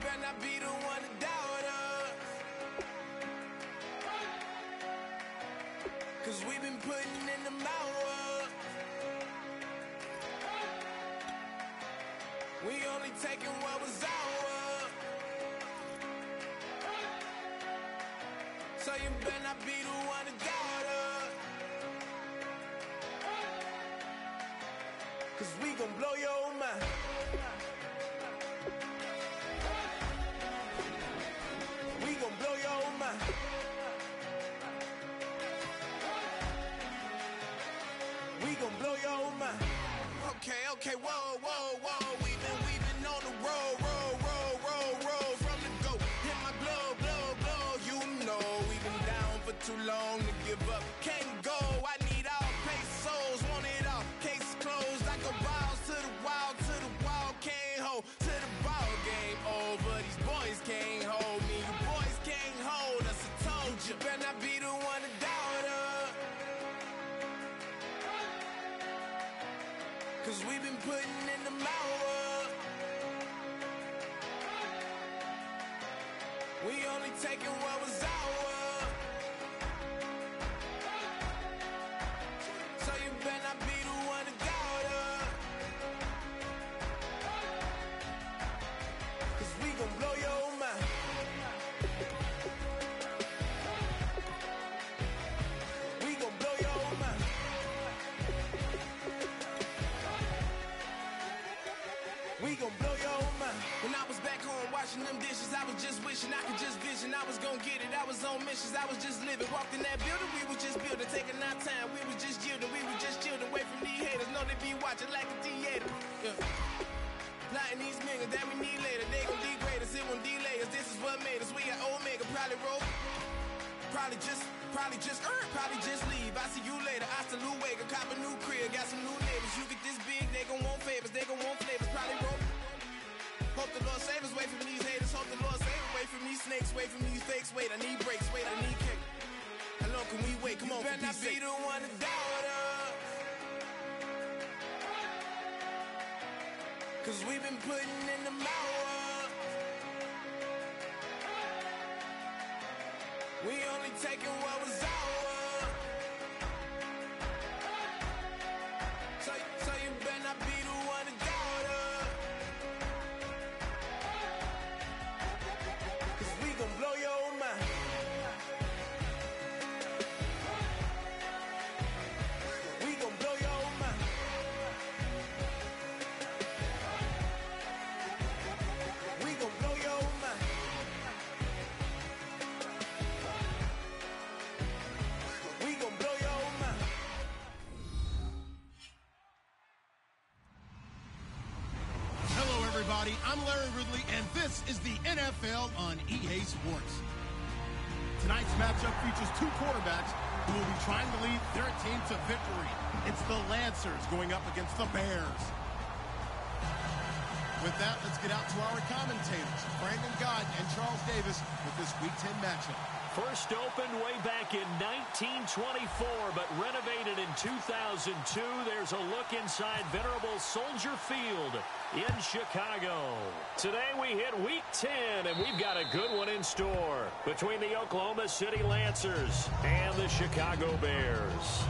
better not be the one to doubt us. 'Cause we've been putting in the hours. We only taking what was ours. So you better not be the one to doubt us. 'Cause we gon' blow your mind. We gon' blow your mind. We gon' blow your mind. Okay, whoa. We've been on the road from the go. Hit my blow. You know we've been down for too long to give up. Can't go. I need all pesos, want it all. Case closed. I go balls to the wall. Can't hold to the ball game over. These boys can't hold me. You boys can't hold us. I told you. Better not be the one to doubt us. 'Cause we've been putting in the hours. We only taking what was ours. So you better not be the one to doubt us. 'Cause we gon' blow your mind. We gon' blow your mind. We gon' blow your mind. When I was back home washing them dishes, I was just wishing I could just vision. I was gon' get it, I was on missions, I was just living. Walked in that building, we was just building, taking our time. We was just yielding, we was just chilling. Away from these haters, know they be watching like a theater. Yeah. Plotting these niggas that we need later. They gon' degrade us, it won't delay us. This is what made us. We got Omega, probably roll. Probably just leave. I see you later. Hasta Luego, cop a new crib, got some new neighbors. You get this big, they gon' want favors, they gon' want flavors. Probably roll. Hope the Lord save us, wait from these haters. Hope the Lord save us, wait from these snakes, wait from these fakes. Wait, I need breaks, wait, I need kick. How long can we wait? Come on, better not be the one to doubt us. 'Cause we've been putting in the hours. We only taking what was ours. So you better not be the one to doubt us. 'Cause we gon' blow your mind. We gon' blow your mind. We gon' blow your mind. We gon' blow your mind. Hello, everybody. I'm Larry Ridley, and this is the NFL on EA Sports. Tonight's matchup features two quarterbacks who will be trying to lead their team to victory. It's the Lancers going up against the Bears. With that, let's get out to our commentators, Brandon Gott and Charles Davis, with this Week 10 matchup. First opened way back in 1924, but renovated in 2002. There's a look inside venerable Soldier Field in Chicago. Today we hit Week 10, and we've got a good one in store between the Oklahoma City Lancers and the Chicago Bears.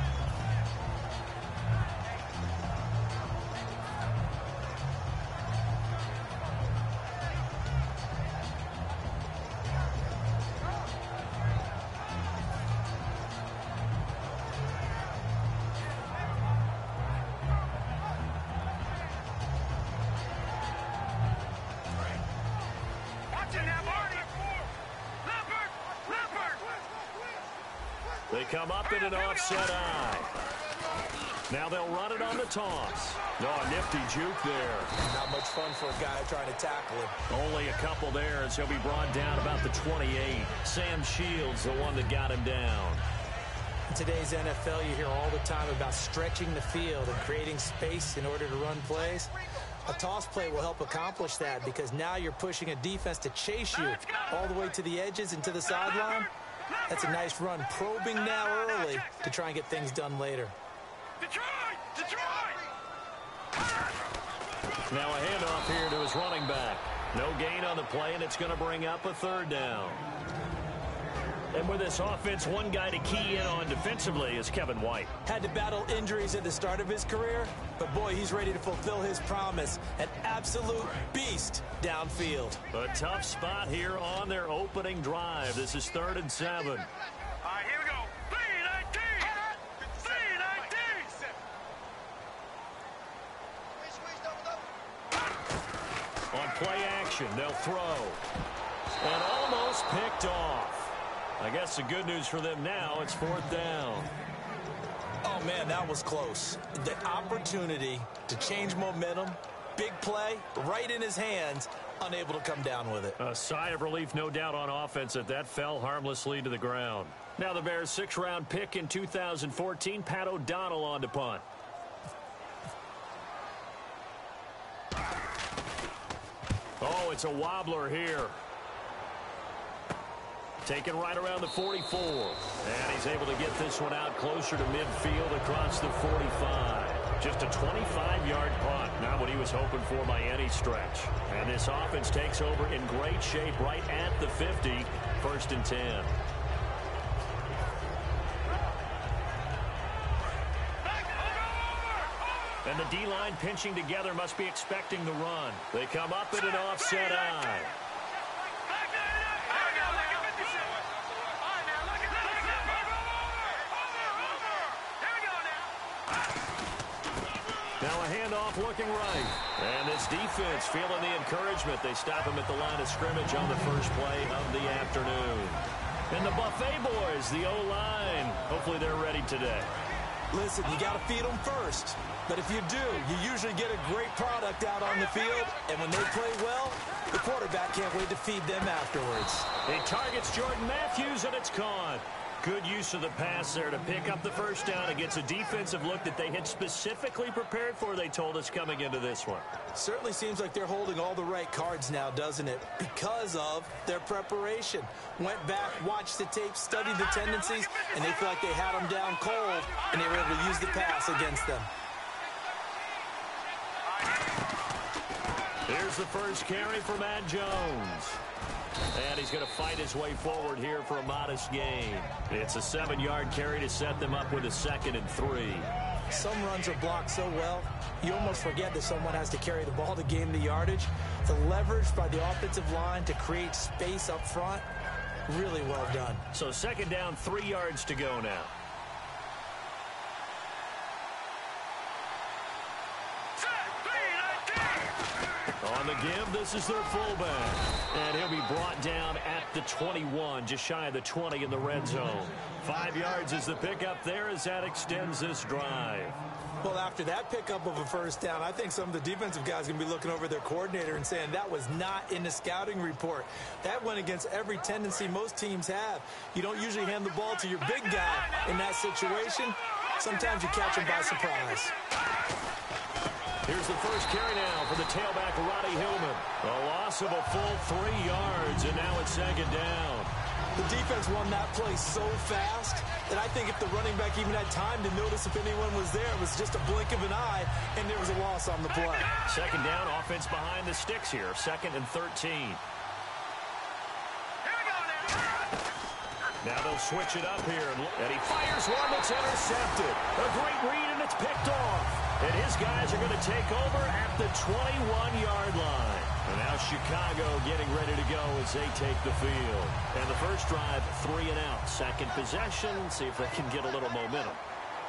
They come up in an offset eye. Now they'll run it on the toss. Oh, a nifty juke there. Not much fun for a guy trying to tackle him. Only a couple there as he'll be brought down about the 28. Sam Shields, the one that got him down. In today's NFL, you hear all the time about stretching the field and creating space in order to run plays. A toss play will help accomplish that because now you're pushing a defense to chase you all the way to the edges and to the sideline. That's a nice run, probing now early to try and get things done later. Now a handoff here to his running back. No gain on the play, and it's going to bring up a third down. And with this offense, one guy to key in on defensively is Kevin White. Had to battle injuries at the start of his career, but boy, he's ready to fulfill his promise. An absolute beast downfield. A tough spot here on their opening drive. This is 3rd and 7. All right, here we go. 3-19. 3-19. On play action, they'll throw. And almost picked off. I guess the good news for them now, it's 4th down. Oh, man, that was close. The opportunity to change momentum, big play, right in his hands, unable to come down with it. A sigh of relief, no doubt, on offense that fell harmlessly to the ground. Now the Bears' 6th-round pick in 2014, Pat O'Donnell on to punt. Oh, it's a wobbler here. Taken right around the 44. And he's able to get this one out closer to midfield across the 45. Just a 25-yard punt. Not what he was hoping for by any stretch. And this offense takes over in great shape right at the 50. 1st and 10. And the D-line pinching together, must be expecting the run. They come up in an offset eye. Now a handoff looking right. And this defense feeling the encouragement. They stop him at the line of scrimmage on the first play of the afternoon. And the Buffet boys, the O-line, hopefully they're ready today. Listen, you got to feed them first. But if you do, you usually get a great product out on the field. And when they play well, the quarterback can't wait to feed them afterwards. He targets Jordan Matthews, and it's caught. Good use of the pass there to pick up the first down against a defensive look that they had specifically prepared for, they told us, coming into this one. Certainly seems like they're holding all the right cards now, doesn't it? Because of their preparation. Went back, watched the tape, studied the tendencies, and they feel like they had them down cold, and they were able to use the pass against them. Here's the first carry for Matt Jones. And he's going to fight his way forward here for a modest gain. It's a 7-yard carry to set them up with a 2nd and 3. Some runs are blocked so well, you almost forget that someone has to carry the ball to gain the yardage. The leverage by the offensive line to create space up front, really well done. So 2nd down, 3 yards to go now. On the give, this is their fullback. And he'll be brought down at the 21, just shy of the 20 in the red zone. 5 yards is the pickup there as that extends this drive. Well, after that pickup of a first down, I think some of the defensive guys are going to be looking over their coordinator and saying that was not in the scouting report. That went against every tendency most teams have. You don't usually hand the ball to your big guy in that situation. Sometimes you catch him by surprise. Here's the first carry now for the tailback, Roddy Hillman. A loss of a full 3 yards, and now it's 2nd down. The defense won that play so fast that I think if the running back even had time to notice if anyone was there, it was just a blink of an eye, and there was a loss on the play. 2nd down, offense behind the sticks here, 2nd and 13. Now they'll switch it up here, and he fires one that's intercepted. A great read, and it's picked off. And his guys are going to take over at the 21-yard line. And now Chicago getting ready to go as they take the field. And the first drive, 3 and out. 2nd possession, see if they can get a little momentum.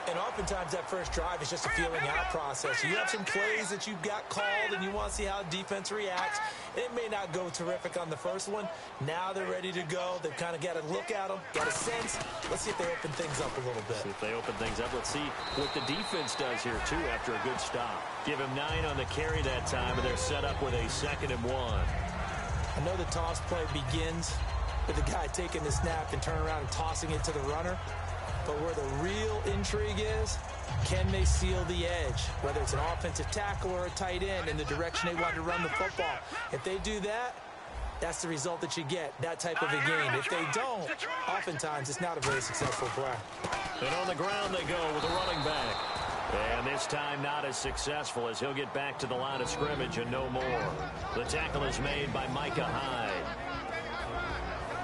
And oftentimes that first drive is just a feeling out process. You have some plays that you've got called and you want to see how defense reacts. It may not go terrific on the first one. Now they're ready to go. They've kind of got to look at them, got a sense. Let's see if they open things up a little bit. See if they open things up. Let's see what the defense does here, too, after a good stop. Give him 9 on the carry that time, and they're set up with a 2nd and 1. I know the toss play begins with the guy taking the snap and turning around and tossing it to the runner. But where the real intrigue is, can they seal the edge? Whether it's an offensive tackle or a tight end in the direction they want to run the football. If they do that, that's the result that you get, that type of a gain. If they don't, oftentimes it's not a very successful play. And on the ground they go with a running back. And this time not as successful as he'll get back to the line of scrimmage and no more. The tackle is made by Micah Hyde.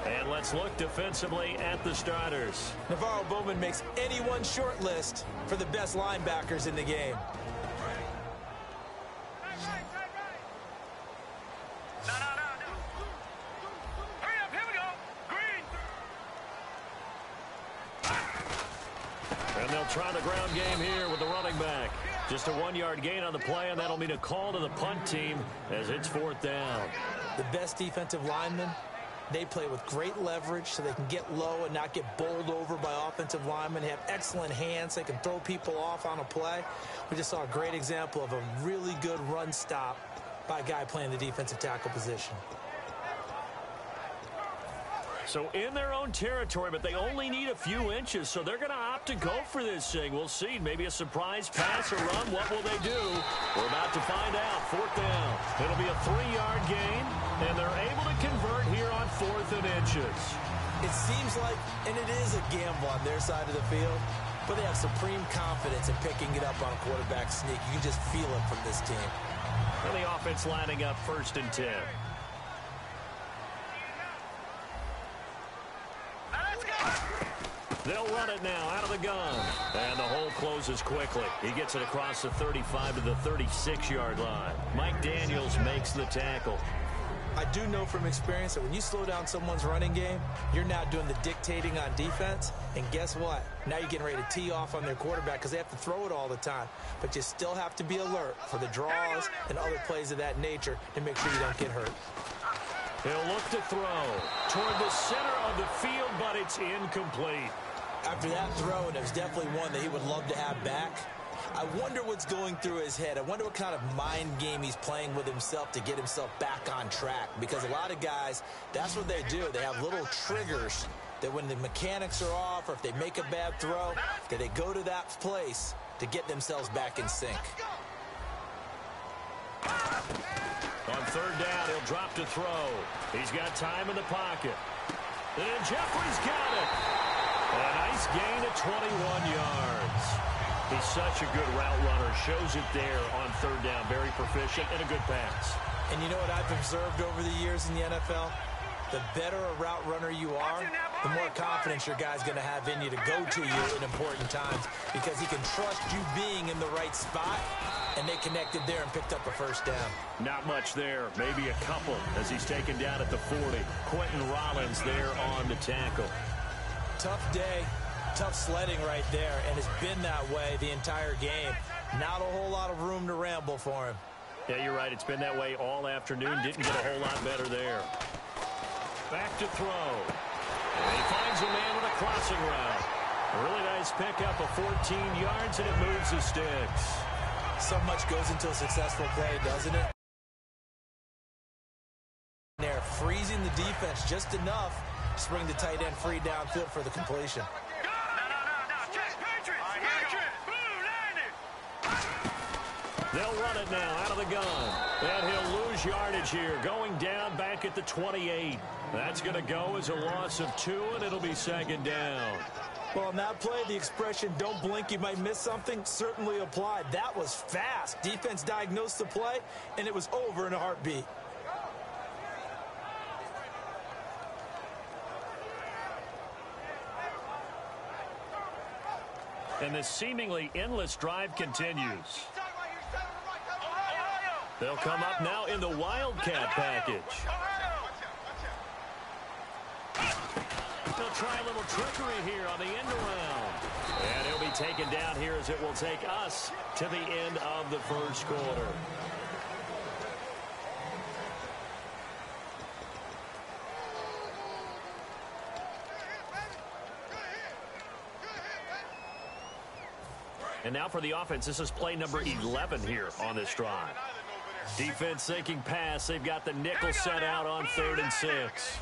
And let's look defensively at the starters. Navarro Bowman makes anyone's short list for the best linebackers in the game. Hurry up, here we go. Green. And they'll try the ground game here with the running back. Just a 1-yard gain on the play, and that'll mean a call to the punt team as it's 4th down. The best defensive linemen, they play with great leverage so they can get low and not get bowled over by offensive linemen. They have excellent hands. They can throw people off on a play. We just saw a great example of a really good run stop by a guy playing the defensive tackle position. So in their own territory, but they only need a few inches, so they're going to opt to go for this thing. We'll see. Maybe a surprise pass or run. What will they do? We're about to find out. 4th down. It'll be a 3-yard gain, and they're able to convert here on 4th and inches. It seems like, and it is a gamble on their side of the field, but they have supreme confidence in picking it up on a quarterback sneak. You can just feel it from this team. And the offense lining up 1st and 10. They'll run it now out of the gun. And the hole closes quickly. He gets it across the 35 to the 36-yard line. Mike Daniels makes the tackle. I do know from experience that when you slow down someone's running game, you're now doing the dictating on defense. And guess what? Now you're getting ready to tee off on their quarterback because they have to throw it all the time. But you still have to be alert for the draws and other plays of that nature to make sure you don't get hurt. He'll look to throw toward the center of the field, but it's incomplete. After that throw, and it was definitely one that he would love to have back, I wonder what's going through his head. I wonder what kind of mind game he's playing with himself to get himself back on track. Because a lot of guys, that's what they do. They have little triggers that when the mechanics are off or if they make a bad throw, that they go to that place to get themselves back in sync. On 3rd down, he'll drop to throw. He's got time in the pocket. And Jeffrey's got it. A nice gain of 21 yards. He's such a good route runner. Shows it there on 3rd down. Very proficient and a good pass. And you know what I've observed over the years in the NFL? The better a route runner you are, the more confidence your guy's going to have in you to go to you in important times because he can trust you being in the right spot, and they connected there and picked up a 1st down. Not much there. Maybe a couple as he's taken down at the 40. Quentin Rollins there on the tackle. Tough day, tough sledding right there, and it's been that way the entire game. Not a whole lot of room to ramble for him. Yeah, you're right. It's been that way all afternoon. Didn't get a whole lot better there. Back to throw. And he finds a man with a crossing route. A really nice pickup of 14 yards, and it moves the sticks. So much goes into a successful play, doesn't it? They're freezing the defense just enough to bring the tight end free downfield for the completion. They'll run it now out of the gun. And he'll lose yardage here, going down back at the 28. That's going to go as a loss of 2, and it'll be 2nd down. Well, on that play, the expression, don't blink, you might miss something, certainly applied. That was fast. Defense diagnosed the play, and it was over in a heartbeat. And this seemingly endless drive continues. They'll come up now in the Wildcat package. They'll try a little trickery here on the end around. And he'll be taken down here as it will take us to the end of the 1st quarter. And now for the offense, this is play number 11 here on this drive. Defense thinking pass. They've got the nickel set out on 3rd and 6.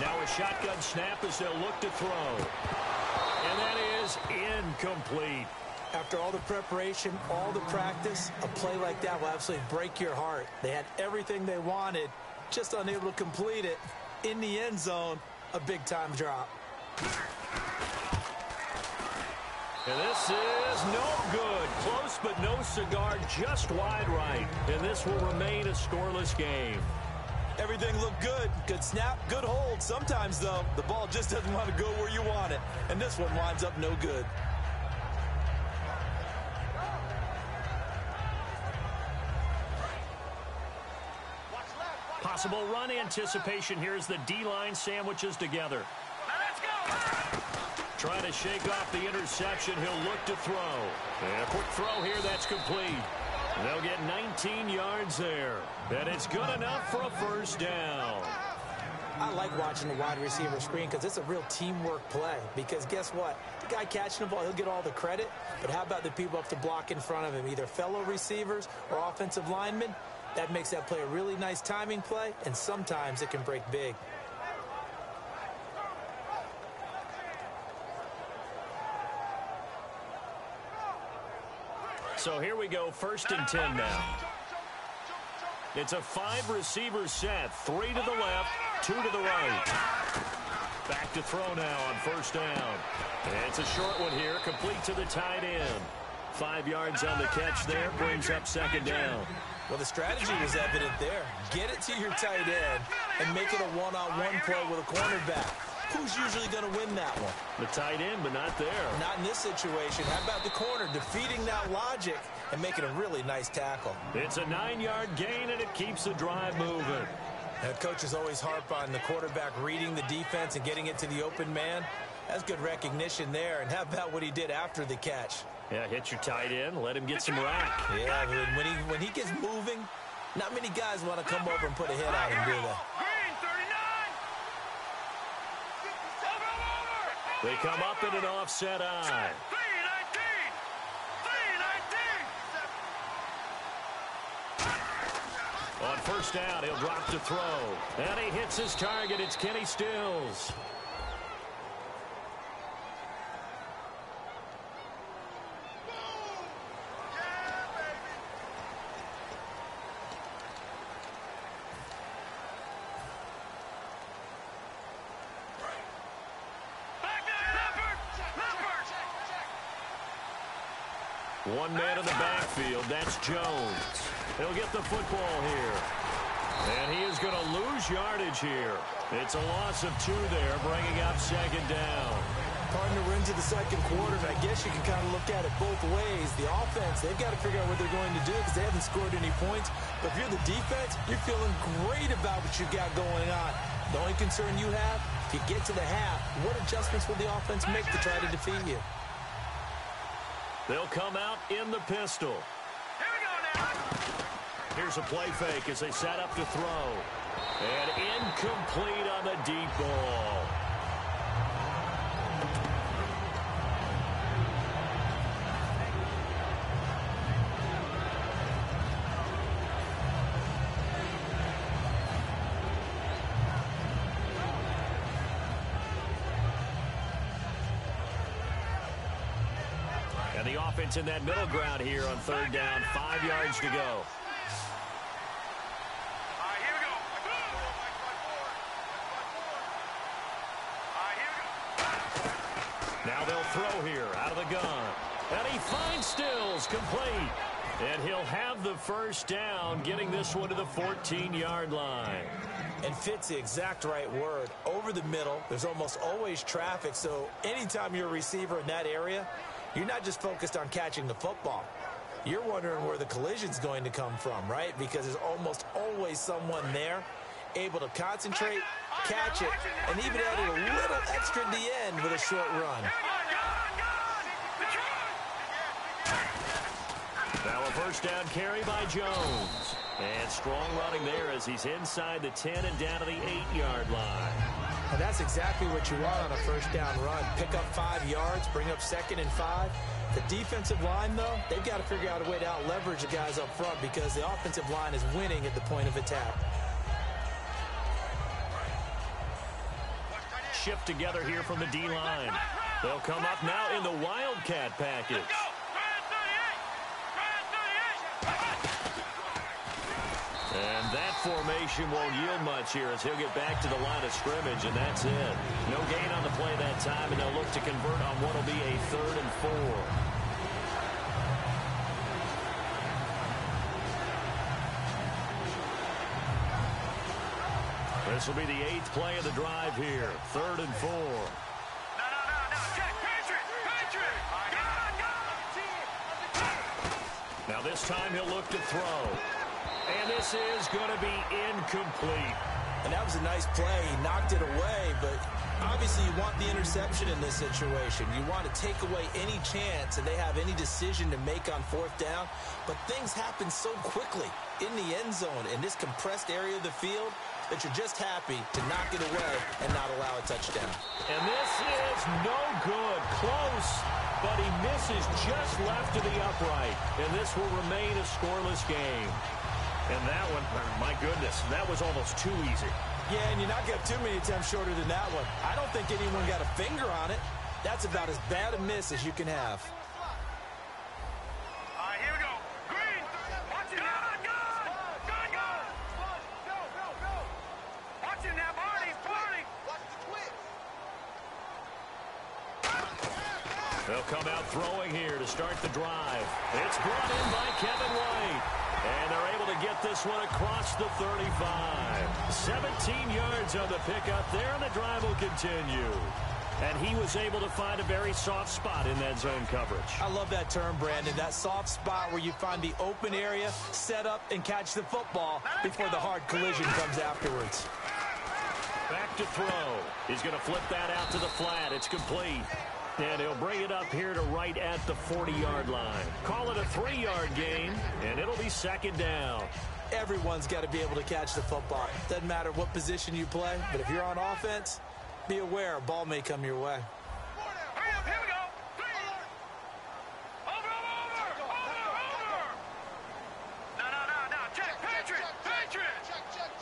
Now a shotgun snap as they'll look to throw. And that is incomplete. After all the preparation, all the practice, a play like that will absolutely break your heart. They had everything they wanted, just unable to complete it. In the end zone, a big-time drop. And this is no good. Close, but no cigar, just wide right. And this will remain a scoreless game. Everything looked good. Good snap, good hold. Sometimes, though, the ball just doesn't want to go where you want it. And this one winds up no good. Possible run anticipation here as the D-line sandwiches together. Now let's go. Trying to shake off the interception. He'll look to throw. And a quick throw here that's complete. They'll get 19 yards there. And it's good enough for a first down. I like watching the wide receiver screen because it's a real teamwork play. Because guess what? The guy catching the ball, he'll get all the credit. But how about the people up to block in front of him, either fellow receivers or offensive linemen? That makes that play a really nice timing play, and sometimes it can break big. So here we go, 1st and 10 now. It's a 5-receiver set, 3 to the left, 2 to the right. Back to throw now on 1st down. And it's a short one here, complete to the tight end. 5 yards on the catch there, brings up 2nd down. Well, the strategy was evident there. Get it to your tight end and make it a one-on-one play with a cornerback. Who's usually going to win that one? The tight end, but not there. Not in this situation. How about the corner defeating that logic and making a really nice tackle? It's a 9-yard gain, and it keeps the drive moving. Coaches always harp on the quarterback reading the defense and getting it to the open man. That's good recognition there. And how about what he did after the catch? Yeah, hit your tight end, let him get some rack. Yeah, but when he gets moving, not many guys want to come over and put a hit on him, do they? Green, 39. Over. They come up in an offset eye. 3-19. On 1st down, he'll drop to throw. And he hits his target. It's Kenny Stills. One man in the backfield, that's Jones. He'll get the football here. And he is going to lose yardage here. It's a loss of 2 there, bringing up 2nd down. Partner, we're into the 2nd quarter, and I guess you can kind of look at it both ways. The offense, they've got to figure out what they're going to do because they haven't scored any points. But if you're the defense, you're feeling great about what you got going on. The only concern you have, if you get to the half, what adjustments will the offense make to try to defeat you? They'll come out in the pistol. Here we go now. Here's a play fake as they set up to throw. And incomplete on the deep ball. And the offense in that middle ground here on 3rd down, 5 yards to go. All right, here we go. Now they'll throw here out of the gun. And he finds Stills, complete. And he'll have the 1st down, getting this one to the 14-yard line. And fit's the exact right word. Over the middle, there's almost always traffic, so anytime you're a receiver in that area, you're not just focused on catching the football. You're wondering where the collision's going to come from, right? Because there's almost always someone there able to concentrate, catch it, and even add a little extra at the end with a short run. Now a 1st down carry by Jones. And strong running there as he's inside the 10 and down to the 8-yard line. And that's exactly what you want on a 1st down run. Pick up 5 yards, bring up 2nd and 5. The defensive line, though, they've got to figure out a way to out-leverage the guys up front because the offensive line is winning at the point of attack. Shift together here from the D-line. They'll come up now in the Wildcat package. And that formation won't yield much here as he'll get back to the line of scrimmage, and that's it. No gain on the play that time, and they'll look to convert on what will be a 3rd and 4. This will be the 8th play of the drive here. 3rd and 4. No. Check. Patriot. Now this time he'll look to throw. And this is going to be incomplete. And that was a nice play. He knocked it away, but obviously you want the interception in this situation. You want to take away any chance that they have any decision to make on 4th down. But things happen so quickly in the end zone in this compressed area of the field that you're just happy to knock it away and not allow a touchdown. And this is no good. Close, but he misses just left of the upright. And this will remain a scoreless game. And that one, my goodness, that was almost too easy. Yeah, and you're not getting too many attempts shorter than that one. I don't think anyone got a finger on it. That's about as bad a miss as you can have. All right, here we go. Green. Watch it now. Go. Watch it now, Barney. Watch the twitch. They'll come out throwing here to start the drive. It's brought in by Kevin White. And they're able to get this one across the 35. 17 yards on the pickup there, and the drive will continue. And he was able to find a very soft spot in that zone coverage. I love that term, Brandon. That soft spot where you find the open area, set up, and catch the football before the hard collision comes afterwards. Back to throw. He's going to flip that out to the flat. It's complete. And he'll bring it up here to right at the 40-yard line. Call it a 3-yard gain, and it'll be 2nd down. Everyone's got to be able to catch the football. Doesn't matter what position you play, but if you're on offense, be aware a ball may come your way. Hurry up, here we go. Over. No. Check. Patriot.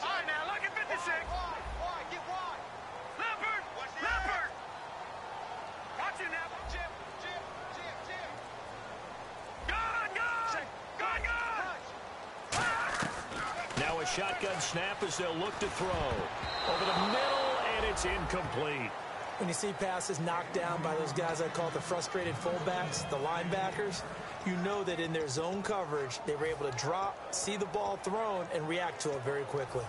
All right, now, look at 56. Leopard. Watch it now. Jim. Gun. Now a shotgun snap as they'll look to throw. Over the middle, and it's incomplete. When you see passes knocked down by those guys I call the frustrated fullbacks, the linebackers, you know that in their zone coverage, they were able to drop, see the ball thrown, and react to it very quickly.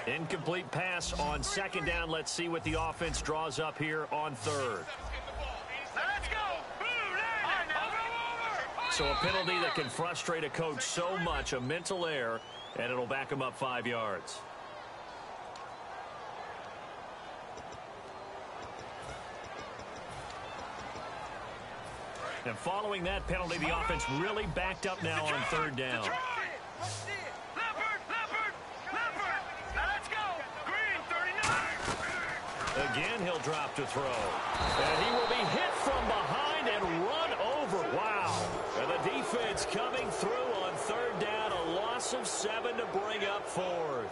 Incomplete pass on 2nd down. Let's see what the offense draws up here on 3rd. Let's go. So a penalty that can frustrate a coach so much, a mental error, and it'll back him up 5 yards. And following that penalty, the offense really backed up now on 3rd down. Again, he'll drop to throw. And he will be hit from behind and run over. Wow. And the defense coming through on 3rd down. A loss of 7 to bring up 4th.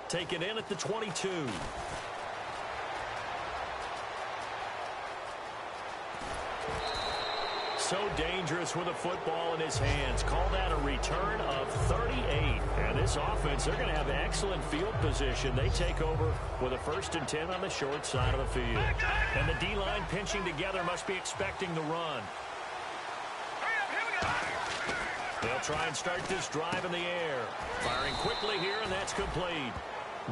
Taken in at the 22. So dangerous with a football in his hands. Call that a return of 38. And this offense, they're going to have excellent field position. They take over with a 1st and 10 on the short side of the field. And the D-line pinching together must be expecting the run. They'll try and start this drive in the air. Firing quickly here, and that's complete.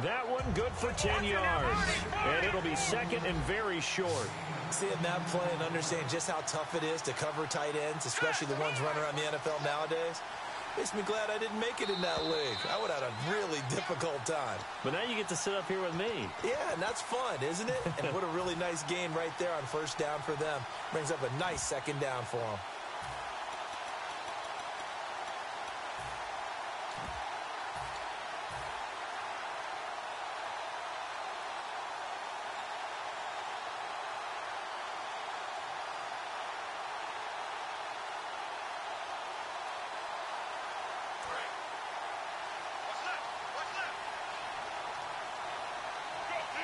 That one good for 10 yards. And it'll be 2nd and very short. Seeing that play and understanding just how tough it is to cover tight ends, especially the ones running around the NFL nowadays, makes me glad I didn't make it in that league. I would have had a really difficult time. But now you get to sit up here with me. Yeah, and that's fun, isn't it? And what a really nice game right there on 1st down for them. Brings up a nice 2nd down for them.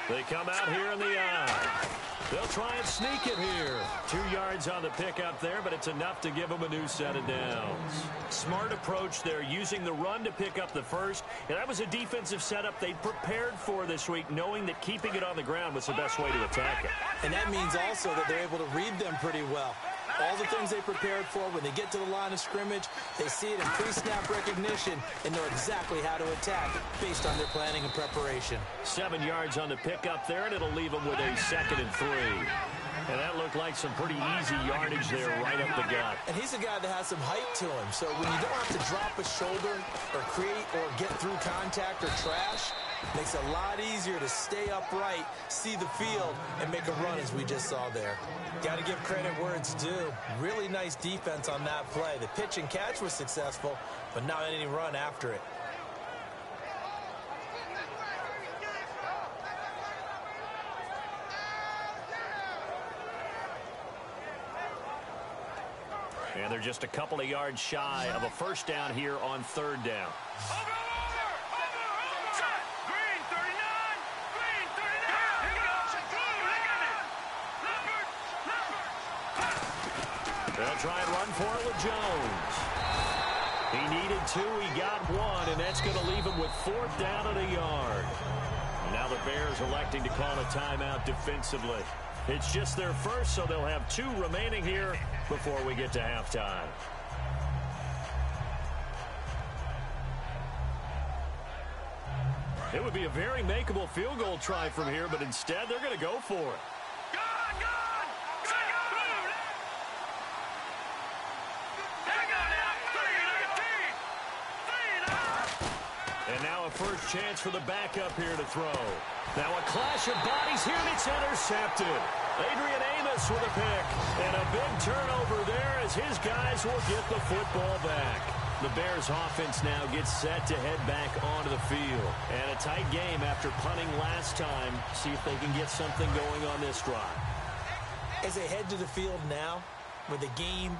They come out here in the eye. They'll try and sneak it here. 2 yards on the pickup there, but it's enough to give them a new set of downs. Smart approach there, using the run to pick up the first. And that was a defensive setup they prepared for this week, knowing that keeping it on the ground was the best way to attack it. And that means also that they're able to read them pretty well. All the things they prepared for, when they get to the line of scrimmage, they see it in pre-snap recognition and know exactly how to attack based on their planning and preparation. 7 yards on the pickup there, and it'll leave them with a 2nd and 3. And that looked like some pretty easy yardage there right up the gut. And he's a guy that has some height to him, so when you don't have to drop a shoulder or create or get through contact or trash, it makes it a lot easier to stay upright, see the field, and make a run as we just saw there. Got to give credit where it's due. Really nice defense on that play. The pitch and catch was successful, but not any run after it. And they're just a couple of yards shy of a first down here on 3rd down. Green 39. Green 39. Here we go. Look at it. They'll try and run for it with Jones. He needed 2. He got 1, and that's going to leave him with 4th down and a yard. And now the Bears electing to call a timeout defensively. It's just their first, so they'll have 2 remaining here before we get to halftime. It would be a very makeable field goal try from here, but instead they're going to go for it. And now a first chance for the backup here to throw. Now a clash of bodies here, and it's intercepted. Adrian Amos with a pick. And a big turnover there as his guys will get the football back. The Bears offense now gets set to head back onto the field. And a tight game after punting last time. See if they can get something going on this drive. As they head to the field now, with the game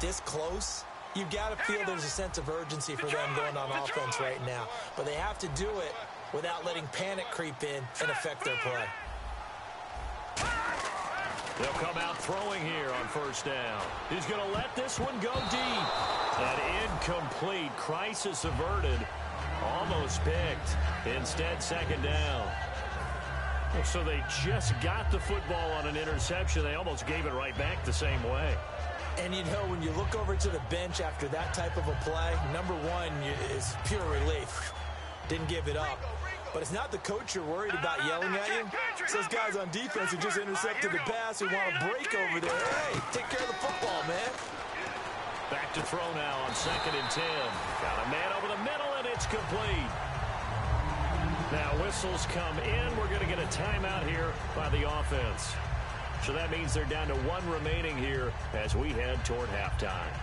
this close, you've got to feel there's a sense of urgency for them going on offense right now. But they have to do it without letting panic creep in and affect their play. They'll come out throwing here on first down. He's going to let this one go deep. An incomplete. Crisis averted. Almost picked. Instead, 2nd down. So they just got the football on an interception. They almost gave it right back the same way. And you know, when you look over to the bench after that type of a play, number one is pure relief. Didn't give it up. But it's not the coach you're worried about yelling at you. It's those guys on defense who just intercepted the pass who want to break over there. Hey, take care of the football, man. Back to throw now on 2nd and 10. Got a man over the middle, and it's complete. Now whistles come in. We're going to get a timeout here by the offense. So that means they're down to 1 remaining here as we head toward halftime.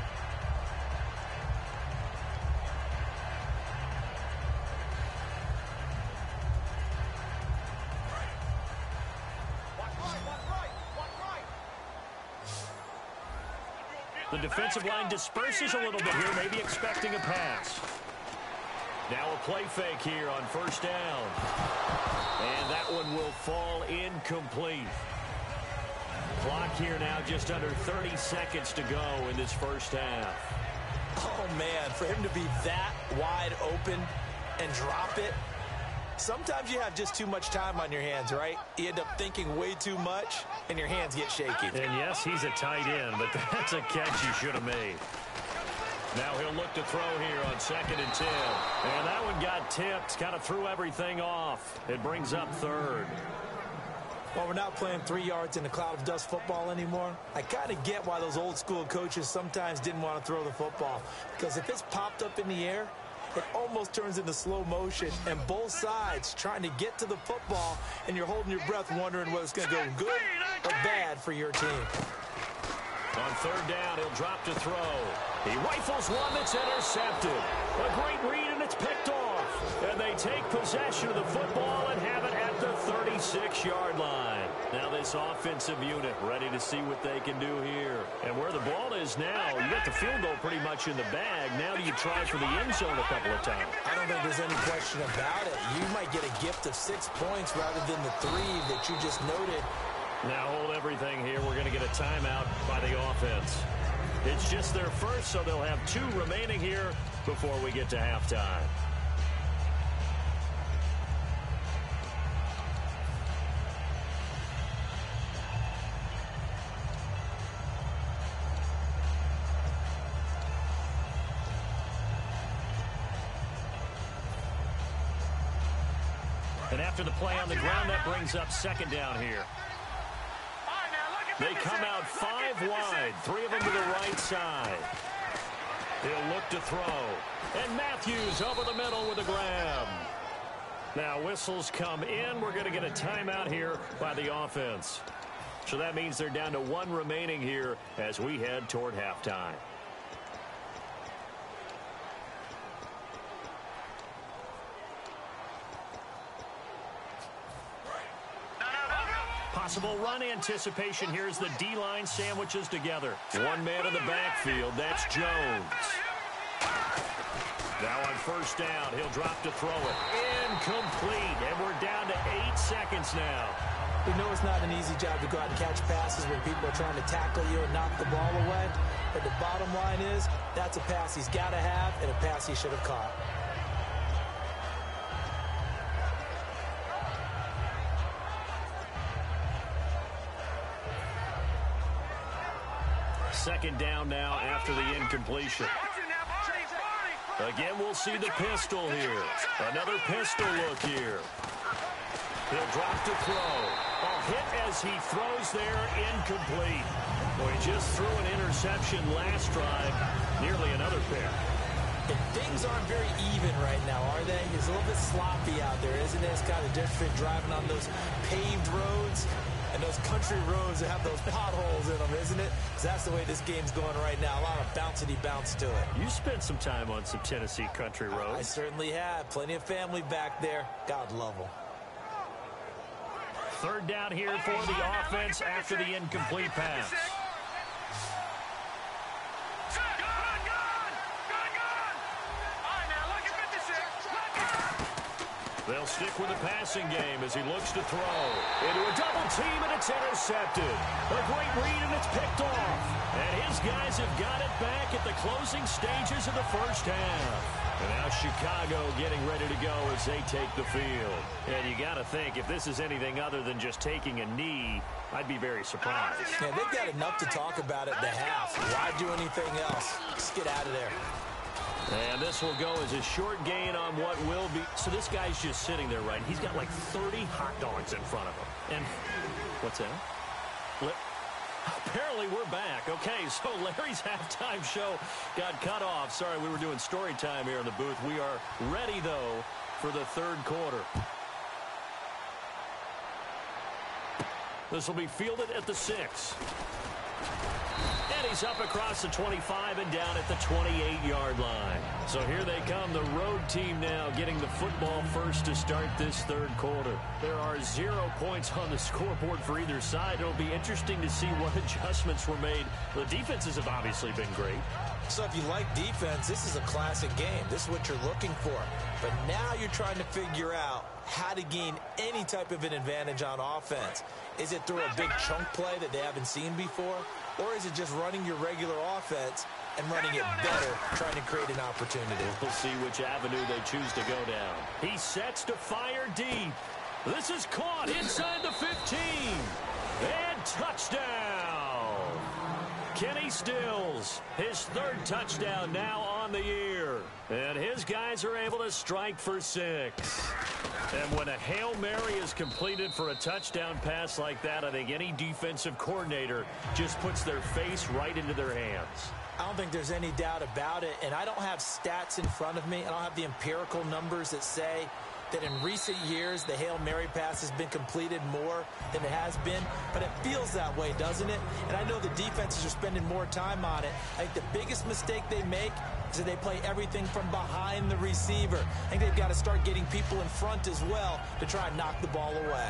The defensive line disperses a little bit here, maybe expecting a pass. Now a play fake here on first down. And that one will fall incomplete. Clock here now just under 30 seconds to go in this first half. Oh, man, for him to be that wide open and drop it. Sometimes you have just too much time on your hands, right? You end up thinking way too much, and your hands get shaky. And yes, he's a tight end, but that's a catch he should have made. Now he'll look to throw here on 2nd and 10. And that one got tipped, kind of threw everything off. It brings up 3rd. Well, we're not playing 3 yards in a cloud of dust football anymore. I kind of get why those old school coaches sometimes didn't want to throw the football. Because if it's popped up in the air, it almost turns into slow motion, and both sides trying to get to the football, and you're holding your breath wondering whether it's going to go good or bad for your team. On 3rd down, he'll drop to throw. He rifles one that's intercepted. A great read, and it's picked off. And they take possession of the football and have it at the 36-yard line. Now this offensive unit ready to see what they can do here. And where the ball is now, you got the field goal pretty much in the bag. Now do you try for the end zone a couple of times? I don't think there's any question about it. You might get a gift of 6 points rather than the 3 that you just noted. Now hold everything here. We're going to get a timeout by the offense. It's just their first, so they'll have 2 remaining here before we get to halftime. And after the play on the ground, that brings up second down here. They come out 5 wide, 3 of them to the right side. He'll look to throw. And Matthews over the middle with a grab. Now whistles come in. We're going to get a timeout here by the offense. So that means they're down to 1 remaining here as we head toward halftime. Possible run anticipation. Here's the D-line sandwiches together. 1 man in the backfield. That's Jones. Now on first down, he'll drop to throw it. Incomplete. And we're down to 8 seconds now. We know it's not an easy job to go out and catch passes when people are trying to tackle you and knock the ball away. But the bottom line is, that's a pass he's got to have and a pass he should have caught. Second down now after the incompletion. Again, we'll see the pistol here. Another pistol look here. He'll drop to throw. A hit as he throws there, incomplete. Well, he just threw an interception last drive. Nearly another pick. And things aren't very even right now, are they? It's a little bit sloppy out there, isn't it? It's kind of different driving on those paved roads and those country roads that have those potholes in them, isn't it? Because that's the way this game's going right now. A lot of bouncy bounce to it. You spent some time on some Tennessee country roads. I certainly have. Plenty of family back there. God love them. Third down here for the offense after the incomplete pass. They'll stick with the passing game as he looks to throw. Into a double team, and it's intercepted. A great read, and it's picked off. And his guys have got it back at the closing stages of the first half. And now Chicago getting ready to go as they take the field. And you got to think, if this is anything other than just taking a knee, I'd be very surprised. Yeah, they've got enough to talk about at the half. Why do anything else? Just get out of there. And this will go as a short gain on what will be. So this guy's just sitting there, right? He's got like 30 hot dogs in front of him. And what's that? Apparently we're back. Okay, so Larry's halftime show got cut off. Sorry, we were doing story time here in the booth. We are ready, though, for the third quarter. This will be fielded at the 6. And he's up across the 25 and down at the 28-yard line. So here they come, the road team now getting the football first to start this third quarter. There are 0 points on the scoreboard for either side. It'll be interesting to see what adjustments were made. The defenses have obviously been great. So if you like defense, this is a classic game. This is what you're looking for. But now you're trying to figure out how to gain any type of an advantage on offense. Is it through a big chunk play that they haven't seen before? Or is it just running your regular offense and running it better, trying to create an opportunity? We'll see which avenue they choose to go down. He sets to fire deep. This is caught inside the 15. And touchdown. Kenny Stills, his third touchdown now on the year. And his guys are able to strike for 6. And when a Hail Mary is completed for a touchdown pass like that, I think any defensive coordinator just puts their face right into their hands. I don't think there's any doubt about it, and I don't have stats in front of me. I don't have the empirical numbers that say that in recent years, the Hail Mary pass has been completed more than it has been, but it feels that way, doesn't it? And I know the defenses are spending more time on it. I think the biggest mistake they make is that they play everything from behind the receiver. I think they've got to start getting people in front as well to try and knock the ball away.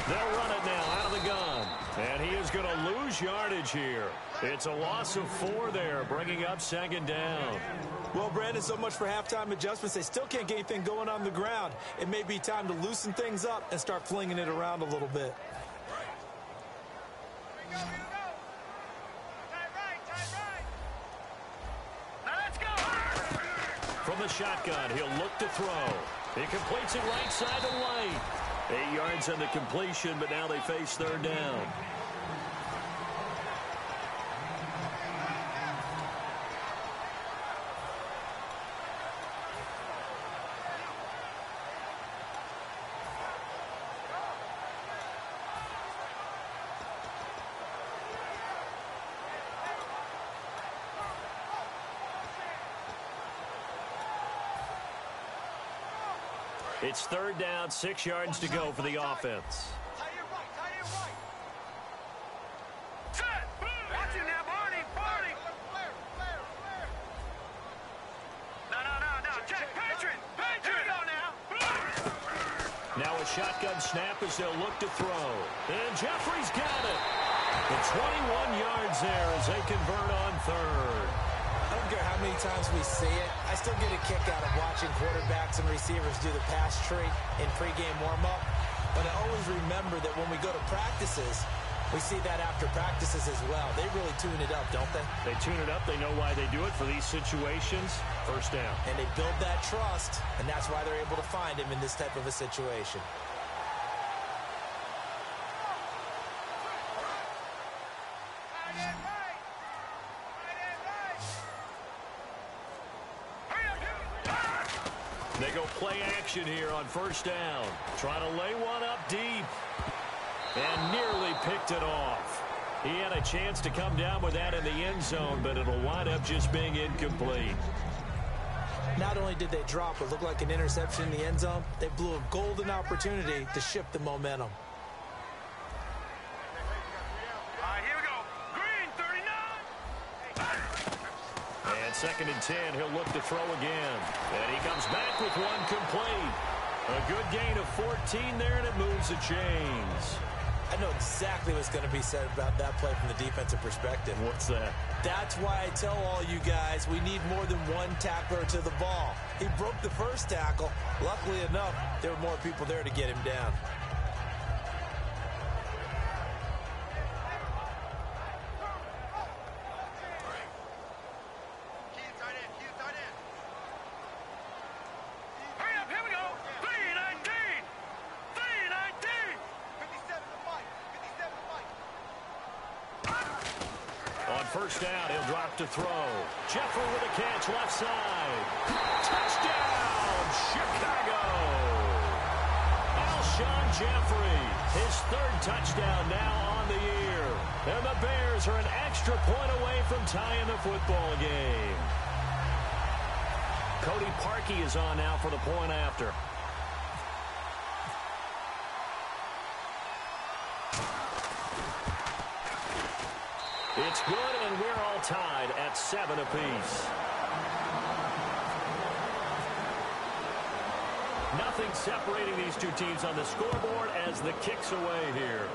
They'll run it now out of the gun. And he is going to lose yardage here. It's a loss of 4 there, bringing up 2nd down. Well, Brandon, so much for halftime adjustments. They still can't get anything going on the ground. It may be time to loosen things up and start flinging it around a little bit. From the shotgun, he'll look to throw. He completes it right side to White. 8 yards on the completion, but now they face 3rd down. It's 3rd down, 6 yards to go for the offense. Now a shotgun snap as they'll look to throw. And Jeffrey's got it. The 21 yards there as they convert on 3rd. I don't care how many times we see it. I still get a kick out of watching quarterbacks and receivers do the pass tree in pregame warm-up. But I always remember that when we go to practices, we see that after practices as well. They really tune it up, don't they? They tune it up. They know why they do it for these situations. 1st down. And they build that trust, and that's why they're able to find him in this type of a situation. They go play action here on 1st down. Trying to lay one up deep. And nearly picked it off. He had a chance to come down with that in the end zone, but it'll wind up just being incomplete. Not only did they drop what looked like an interception in the end zone, they blew a golden opportunity to shift the momentum. Here we go. Green, 39. And 2nd and 10, he'll look to throw again. And he comes back with one complete. A good gain of 14 there, and it moves the chains. I know exactly what's going to be said about that play from the defensive perspective. What's that? That's why I tell all you guys we need more than one tackler to the ball. He broke the first tackle. Luckily enough, there were more people there to get him down. First down, he'll drop to throw. Jeffrey with a catch left side. Touchdown, Chicago! Alshon Jeffrey, his 3rd touchdown now on the year. And the Bears are an extra point away from tying the football game. Cody Parkey is on now for the point after. It's good, and we're all tied at 7 apiece. Nothing separating these two teams on the scoreboard as the kick's away here.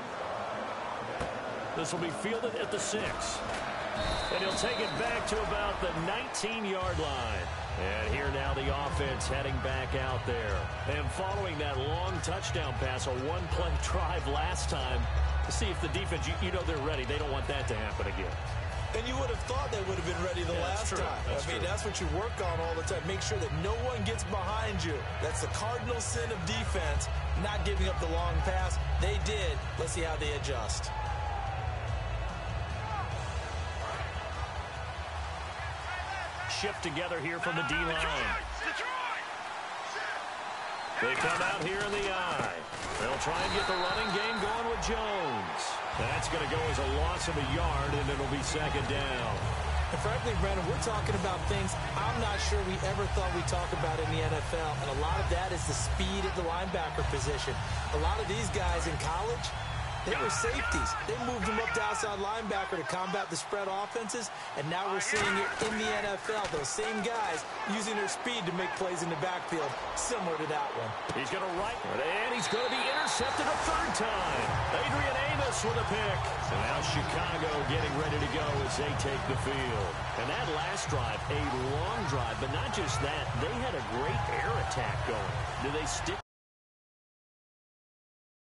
This will be fielded at the 6. And he'll take it back to about the 19-yard line. And here now the offense heading back out there. And following that long touchdown pass, a one-play drive last time, to see if the defense, you know they're ready. They don't want that to happen again. And you would have thought they would have been ready the last time. That's what you work on all the time. Make sure that no one gets behind you. That's the cardinal sin of defense, not giving up the long pass. They did. Let's see how they adjust. Shift together here from the D-line. They come out here in the I. They'll try and get the running game going with Jones. That's going to go as a loss of a yard, and it'll be second down. And frankly, Brandon, we're talking about things I'm not sure we ever thought we'd talk about in the NFL. And a lot of that is the speed at the linebacker position. A lot of these guys in college, they were safeties. They moved them up to outside linebacker to combat the spread offenses, and now we're seeing it in the NFL. Those same guys using their speed to make plays in the backfield, similar to that one. He's going to right, and he's going to be intercepted a third time. Adrian Amos with a pick. And now Chicago getting ready to go as they take the field. And that last drive, a long drive, but not just that. They had a great air attack going. Do they stick?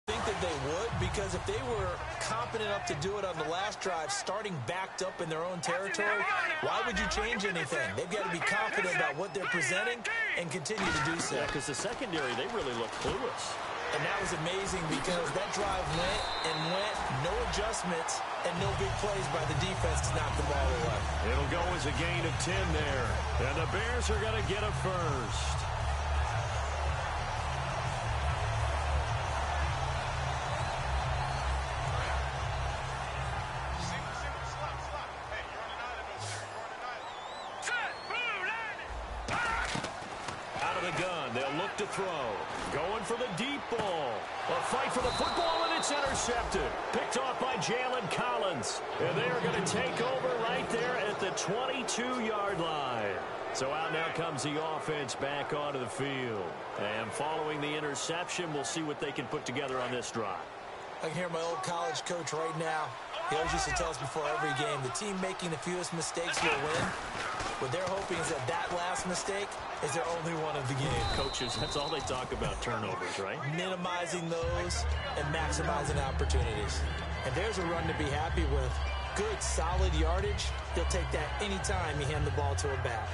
I think that they would, because if they were competent enough to do it on the last drive, starting backed up in their own territory, why would you change anything? They've got to be confident about what they're presenting and continue to do so. Yeah, because the secondary, they really look clueless. And that was amazing because that drive went and went, no adjustments and no big plays by the defense to knock the ball away. It'll go as a gain of 10 there. And the Bears are going to get a first. To throw. Going for the deep ball. A fight for the football, and it's intercepted. Picked off by Jalen Collins. And they are going to take over right there at the 22-yard line. So out now comes the offense back onto the field. And following the interception, we'll see what they can put together on this drive. I can hear my old college coach right now. He always used to tell us before every game, the team making the fewest mistakes will win. What they're hoping is that last mistake is their only one of the game. Coaches, that's all they talk about, turnovers, right? Minimizing those and maximizing opportunities. And there's a run to be happy with. Good, solid yardage. He'll take that anytime you hand the ball to a back.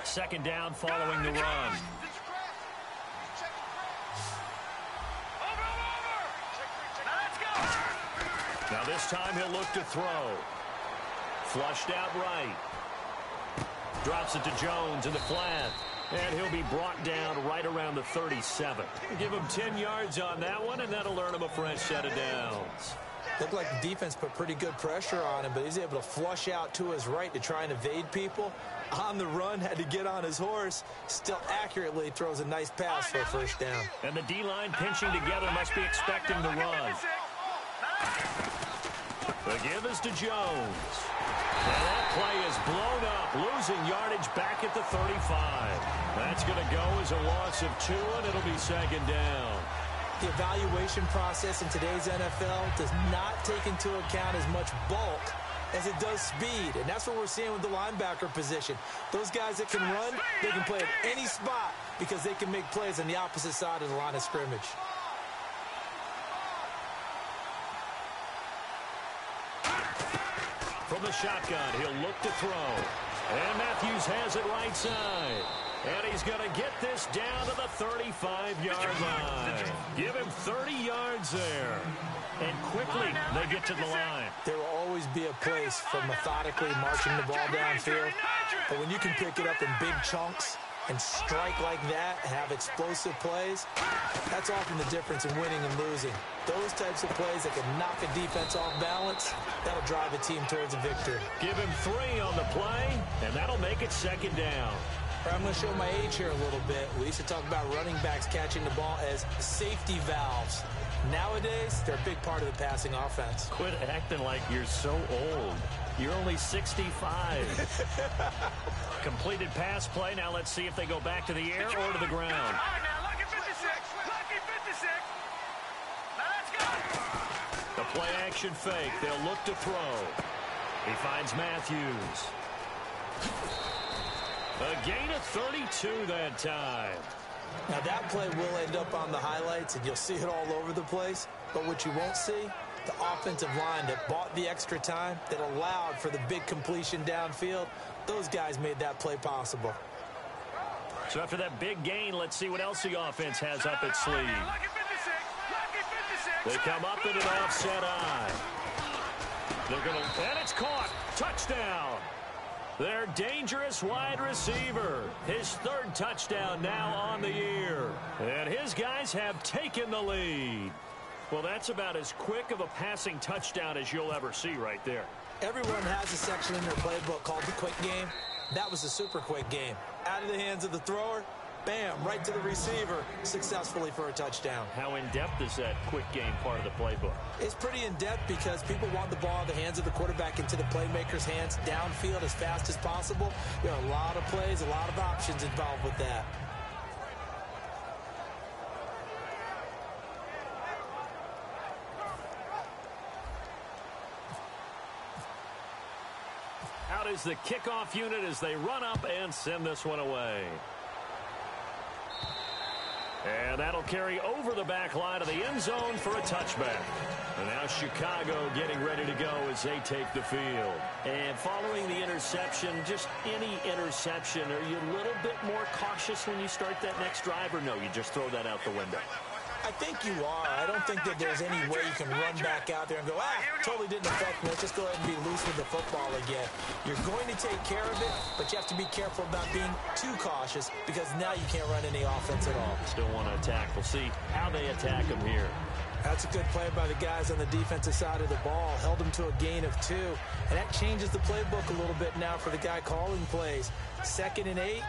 Second down following the run. Now this time he'll look to throw. Flushed out right. Drops it to Jones in the flat. And he'll be brought down right around the 37. Give him 10 yards on that one, and that'll earn him a fresh set of downs. Looked like the defense put pretty good pressure on him, but he's able to flush out to his right to try and evade people. On the run, had to get on his horse. Still accurately throws a nice pass for a first down. And the D-line pinching together must be expecting the run. The give is to Jones. And that play is blown up, losing yardage back at the 35. That's going to go as a loss of 2, and it'll be second down. The evaluation process in today's NFL does not take into account as much bulk as it does speed, and that's what we're seeing with the linebacker position. Those guys that can run, they can play at any spot because they can make plays on the opposite side of the line of scrimmage. From the shotgun, he'll look to throw. And Matthews has it right side. And he's going to get this down to the 35-yard line. Give him 30 yards there. And quickly, they get to the line. There will always be a place for methodically marching the ball downfield. But when you can pick it up in big chunks and strike like that, have explosive plays, that's often the difference in winning and losing. Those types of plays that can knock a defense off balance, that'll drive a team towards a victory. Give him 3 on the play, and that'll make it second down. I'm going to show my age here a little bit. We used to talk about running backs catching the ball as safety valves. Nowadays, they're a big part of the passing offense. Quit acting like you're so old. You're only 65. Completed pass play. Now let's see if they go back to the air or to the ground. All right, now, lucky 56. Lucky 56. Now let's go. The play action fake. They'll look to throw. He finds Matthews. A gain of 32 that time. Now that play will end up on the highlights, and you'll see it all over the place. But what you won't see, the offensive line that bought the extra time, that allowed for the big completion downfield, those guys made that play possible. So after that big gain, let's see what else the offense has up its sleeve. They come up in an offset eye. They're going to, and it's caught. Touchdown. Their dangerous wide receiver. His third touchdown now on the year. And his guys have taken the lead. Well, that's about as quick of a passing touchdown as you'll ever see right there. Everyone has a section in their playbook called the quick game. That was a super quick game. Out of the hands of the thrower, bam, right to the receiver, successfully for a touchdown. How in-depth is that quick game part of the playbook? It's pretty in-depth because people want the ball in the hands of the quarterback into the playmaker's hands downfield as fast as possible. There are a lot of plays, a lot of options involved with that. Out is the kickoff unit as they run up and send this one away. And that'll carry over the back line of the end zone for a touchback. And now Chicago getting ready to go as they take the field. And following the interception, just any interception, are you a little bit more cautious when you start that next drive, or no, you just throw that out the window? I think you are. I don't think that there's any way you can run back out there and go, totally didn't affect me. Let's just go ahead and be loose with the football again. You're going to take care of it, but you have to be careful about being too cautious because now you can't run any offense at all. Still want to attack. We'll see how they attack them here. That's a good play by the guys on the defensive side of the ball. Held them to a gain of 2. And that changes the playbook a little bit now for the guy calling plays. 2nd and 8.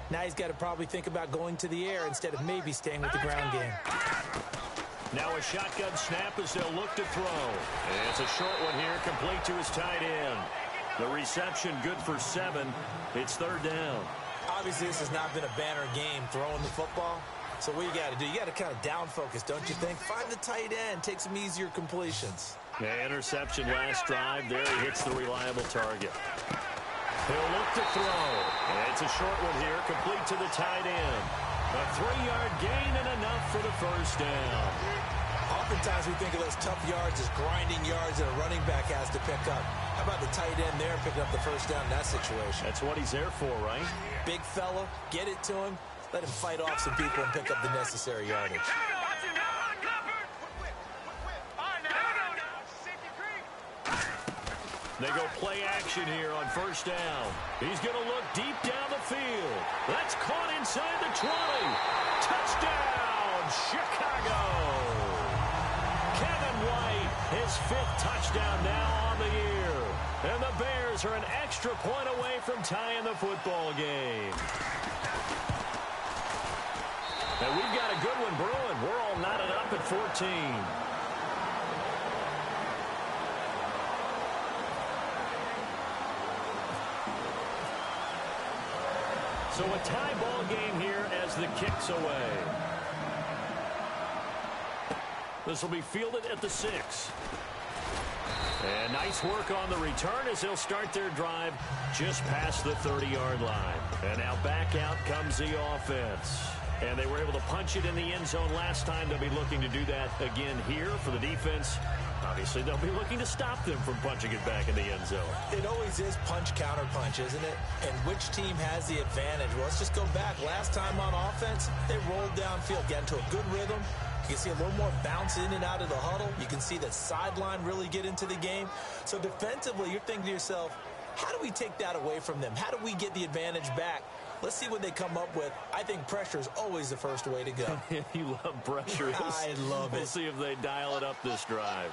Now he's got to probably think about going to the air instead of maybe staying with the ground game. Now a shotgun snap as they'll look to throw. And it's a short one here, complete to his tight end. The reception good for 7. It's 3rd down. Obviously, this has not been a banner game throwing the football. So what you got to do, you got to kind of down focus, don't you think? Find the tight end, take some easier completions. Yeah, interception last drive. There he hits the reliable target. He'll look to throw. And it's a short one here, complete to the tight end. A 3-yard gain and enough for the first down. Oftentimes we think of those tough yards as grinding yards that a running back has to pick up. How about the tight end there picking up the first down in that situation? That's what he's there for, right? Big fella, get it to him, let him fight off some people and pick up the necessary yardage. They go play action here on first down. He's going to look deep down the field. That's caught inside the 20. Touchdown, Chicago. Kevin White, his 5th touchdown now on the year. And the Bears are an extra point away from tying the football game. And we've got a good one brewing. We're all knotted up at 14. So a tie ball game here as the kick's away. This will be fielded at the 6. And nice work on the return as they'll start their drive just past the 30-yard line. And now back out comes the offense. And they were able to punch it in the end zone last time. They'll be looking to do that again here for the defense. Obviously, they'll be looking to stop them from punching it back in the end zone. It always is punch, counter punch, isn't it? And which team has the advantage? Well, let's just go back. Last time on offense, they rolled downfield, got into a good rhythm. You can see a little more bounce in and out of the huddle. You can see the sideline really get into the game. So defensively, you're thinking to yourself, how do we take that away from them? How do we get the advantage back? Let's see what they come up with. I think pressure is always the first way to go. You love pressure. I love it. We'll see if they dial it up this drive.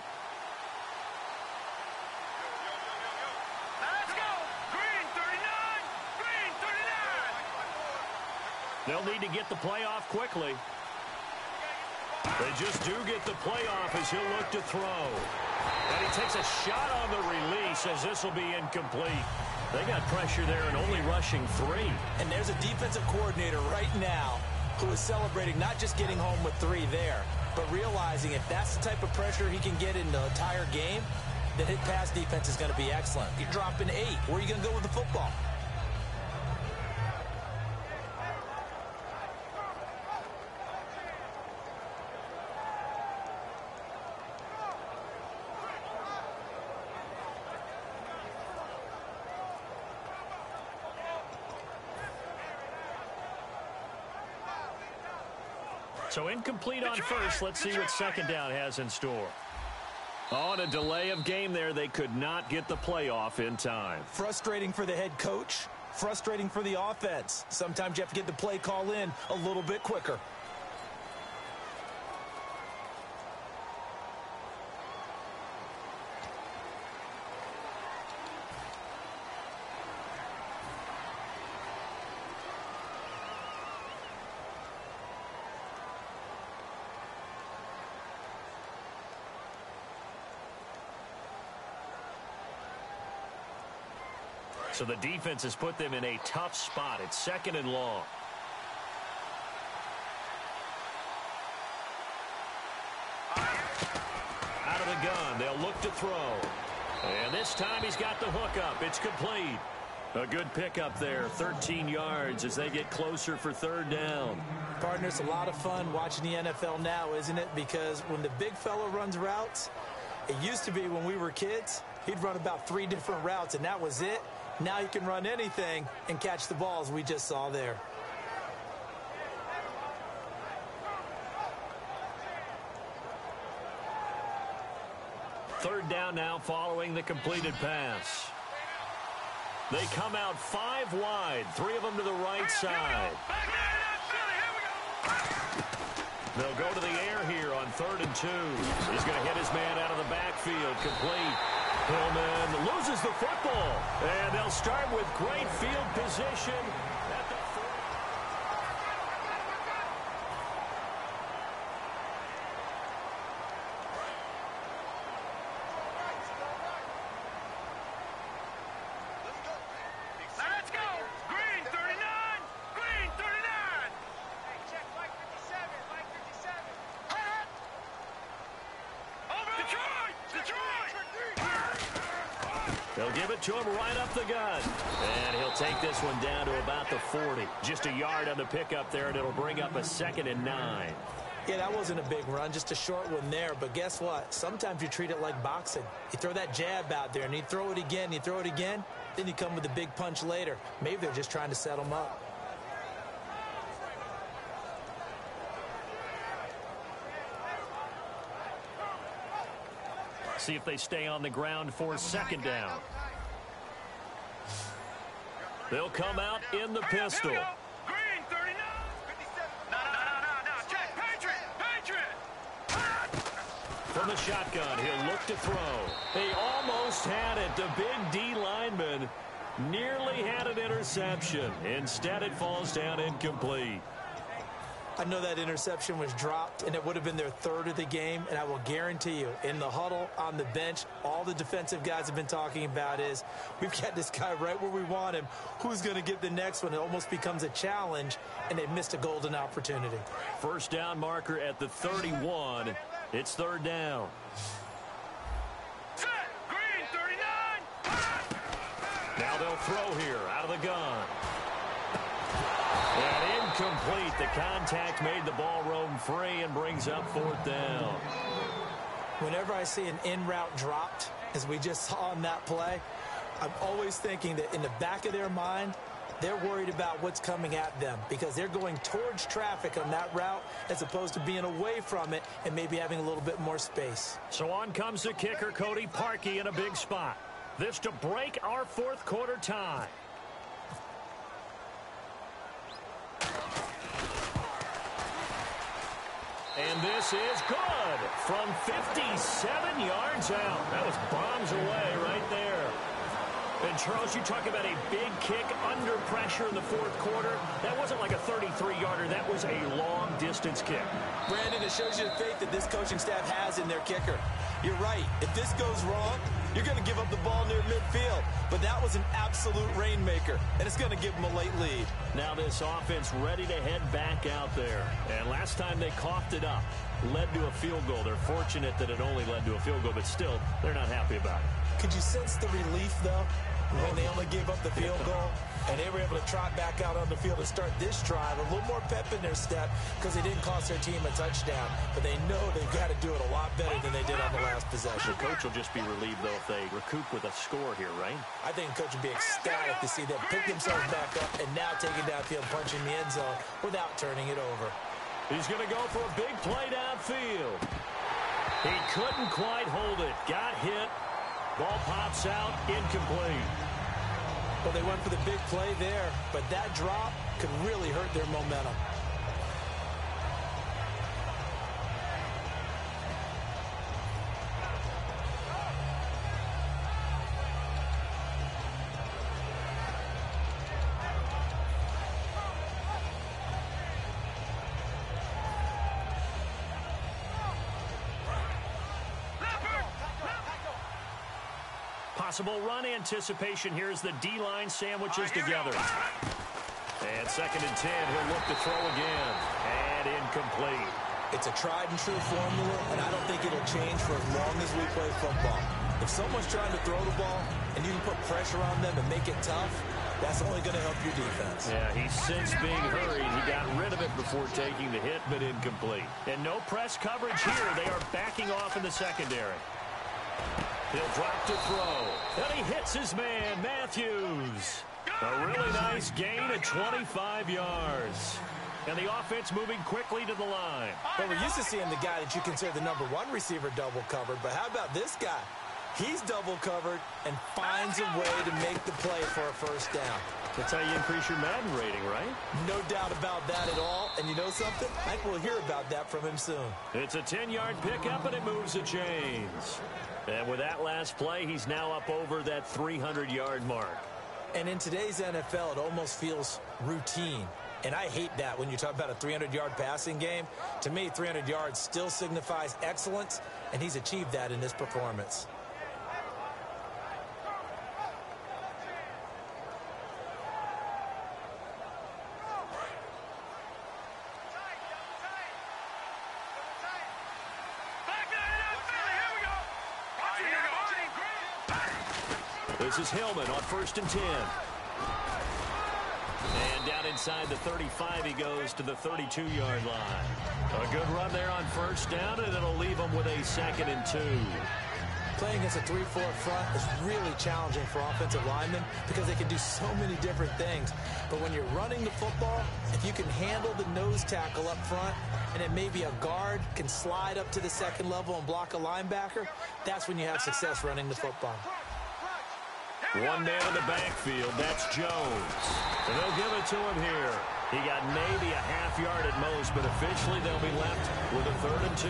Let's go! Green 39! Green 39! They'll need to get the play off quickly. They just do get the play off as he'll look to throw. And he takes a shot on the release as this will be incomplete. They got pressure there and only rushing 3. And there's a defensive coordinator right now who is celebrating not just getting home with 3 there, but realizing if that's the type of pressure he can get in the entire game, then his pass defense is going to be excellent. You're dropping 8. Where are you going to go with the football? So incomplete on first. Let's see what second down has in store. On a delay of game there, they could not get the play off in time. Frustrating for the head coach. Frustrating for the offense. Sometimes you have to get the play call in a little bit quicker. So the defense has put them in a tough spot. It's second and long. Out of the gun, they'll look to throw. And this time he's got the hook up. It's complete. A good pickup there, 13 yards as they get closer for third down. Partner, it's a lot of fun watching the NFL now, isn't it? Because when the big fella runs routes, it used to be when we were kids, he'd run about 3 different routes, and that was it. Now you can run anything and catch the balls we just saw there. Third down now following the completed pass. They come out 5 wide, 3 of them to the right side. They'll go to the air here on 3rd and 2. He's going to hit his man out of the backfield, complete. Hillman loses the football, and they'll start with great field position at the 40. Let's go! Green 39! Green 39! Hey, check Mike 57, Mike 57. Over Detroit! Detroit! They'll give it to him right up the gut. And he'll take this one down to about the 40. Just a yard on the pickup there, and it'll bring up a 2nd and 9. Yeah, that wasn't a big run, just a short one there. But guess what? Sometimes you treat it like boxing. You throw that jab out there, and you throw it again, you throw it again, then you come with a big punch later. Maybe they're just trying to set them up. See if they stay on the ground for 2nd down. They'll come out in the pistol. Green 39! 57. No. Check! Patriot! From the shotgun, he'll look to throw. He almost had it. The big D lineman nearly had an interception. Instead, it falls down incomplete. I know that interception was dropped, and it would have been their 3rd of the game, and I will guarantee you, in the huddle, on the bench, all the defensive guys have been talking about is, we've got this guy right where we want him. Who's going to get the next one? It almost becomes a challenge, and they missed a golden opportunity. First down marker at the 31. It's 3rd down. Set! Green 39! Now they'll throw here out of the gun. And incomplete. The contact made the ball roam free and brings up 4th down. Whenever I see an in-route dropped, as we just saw on that play, I'm always thinking that in the back of their mind, they're worried about what's coming at them because they're going towards traffic on that route as opposed to being away from it and maybe having a little bit more space. So on comes the kicker, Cody Parkey, in a big spot. This to break our 4th quarter tie. And this is good from 57 yards out. That was bombs away right there. And, Charles, you talk about a big kick under pressure in the 4th quarter. That wasn't like a 33-yarder. That was a long-distance kick. Brandon, it shows you the faith that this coaching staff has in their kicker. You're right. If this goes wrong, you're going to give up the ball near midfield. But that was an absolute rainmaker, and it's going to give them a late lead. Now this offense ready to head back out there. And last time they coughed it up, led to a field goal. They're fortunate that it only led to a field goal, but still, they're not happy about it. Could you sense the relief, though, when they only gave up the field goal? And they were able to trot back out on the field and start this drive. A little more pep in their step because they didn't cost their team a touchdown. But they know they've got to do it a lot better than they did on the last possession. The coach will just be relieved, though, if they recoup with a score here, right? I think the coach would be ecstatic to see them pick themselves back up and now take it downfield, punching the end zone without turning it over. He's going to go for a big play downfield. He couldn't quite hold it. Got hit. Ball pops out, incomplete. Well, they went for the big play there, but that drop could really hurt their momentum. Possible run anticipation here as the D-line sandwiches together. And 2nd and 10, he'll look to throw again. And incomplete. It's a tried-and-true formula, and I don't think it'll change for as long as we play football. If someone's trying to throw the ball and you can put pressure on them and make it tough, that's only going to help your defense. Yeah, he's since being hurried. He got rid of it before taking the hit, but incomplete. And no press coverage here. They are backing off in the secondary. He'll drop to throw. And he hits his man, Matthews. A really nice gain of 25 yards. And the offense moving quickly to the line. Well, we're used to seeing the guy that you consider the #1 receiver double covered, but how about this guy? He's double covered and finds a way to make the play for a first down. That's how you increase your Madden rating, right? No doubt about that at all. And you know something? I think we'll hear about that from him soon. It's a 10-yard pickup, and it moves the chains. And with that last play, he's now up over that 300-yard mark. And in today's NFL, it almost feels routine. And I hate that when you talk about a 300-yard passing game. To me, 300 yards still signifies excellence, and he's achieved that in this performance. This is Hillman on 1st and 10. And down inside the 35, he goes to the 32-yard line. A good run there on 1st down, and it'll leave him with a 2nd and 2. Playing against a 3-4 front is really challenging for offensive linemen because they can do so many different things. But when you're running the football, if you can handle the nose tackle up front, and then maybe a guard can slide up to the 2nd level and block a linebacker, that's when you have success running the football. One man in the backfield, that's Jones. And they'll give it to him here. He got maybe a half yard at most, but officially they'll be left with a 3rd and 2.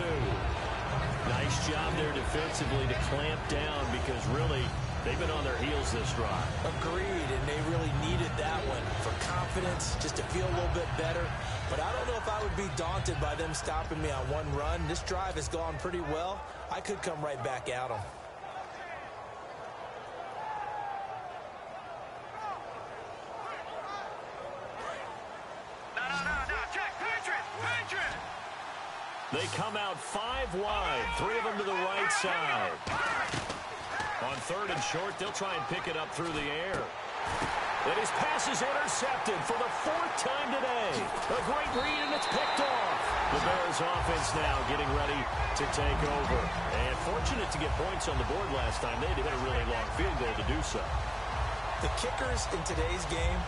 Nice job there defensively to clamp down because really they've been on their heels this drive. Agreed, and they really needed that one for confidence, just to feel a little bit better. But I don't know if I would be daunted by them stopping me on one run. This drive has gone pretty well. I could come right back at them. They come out 5 wide, 3 of them to the right side. On 3rd and short, they'll try and pick it up through the air. And his pass is intercepted for the 4th time today. A great read, and it's picked off. The Bears offense now getting ready to take over. And fortunate to get points on the board last time. They had to hit a really long field goal to do so. The kickers in today's game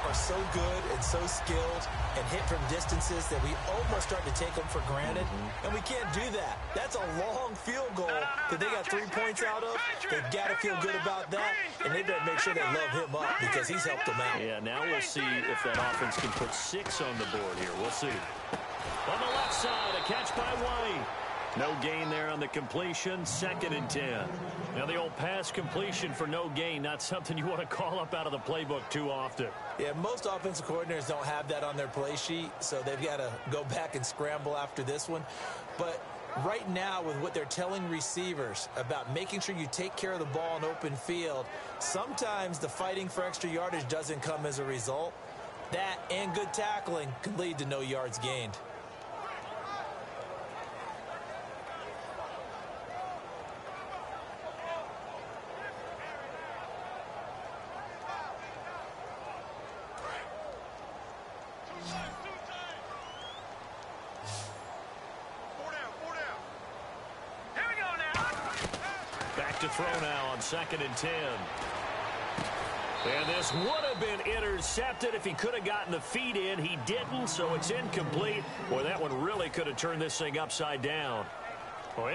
are so good and so skilled and hit from distances that we almost start to take them for granted. And we can't do that. That's a long field goal that they got 3 points out of. They've got to feel good about that, and they better make sure they love him up because he's helped them out. Yeah, now we'll see if that offense can put 6 on the board here. We'll see. On the left side, a catch by White. No gain there on the completion, 2nd and 10. Now the old pass completion for no gain, not something you want to call up out of the playbook too often. Yeah, most offensive coordinators don't have that on their play sheet, so they've got to go back and scramble after this one. But right now, with what they're telling receivers about making sure you take care of the ball in open field, sometimes the fighting for extra yardage doesn't come as a result. That and good tackling can lead to no yards gained. To throw now on 2nd and 10. And this would have been intercepted if he could have gotten the feet in. He didn't, so it's incomplete. Boy, that one really could have turned this thing upside down. Well,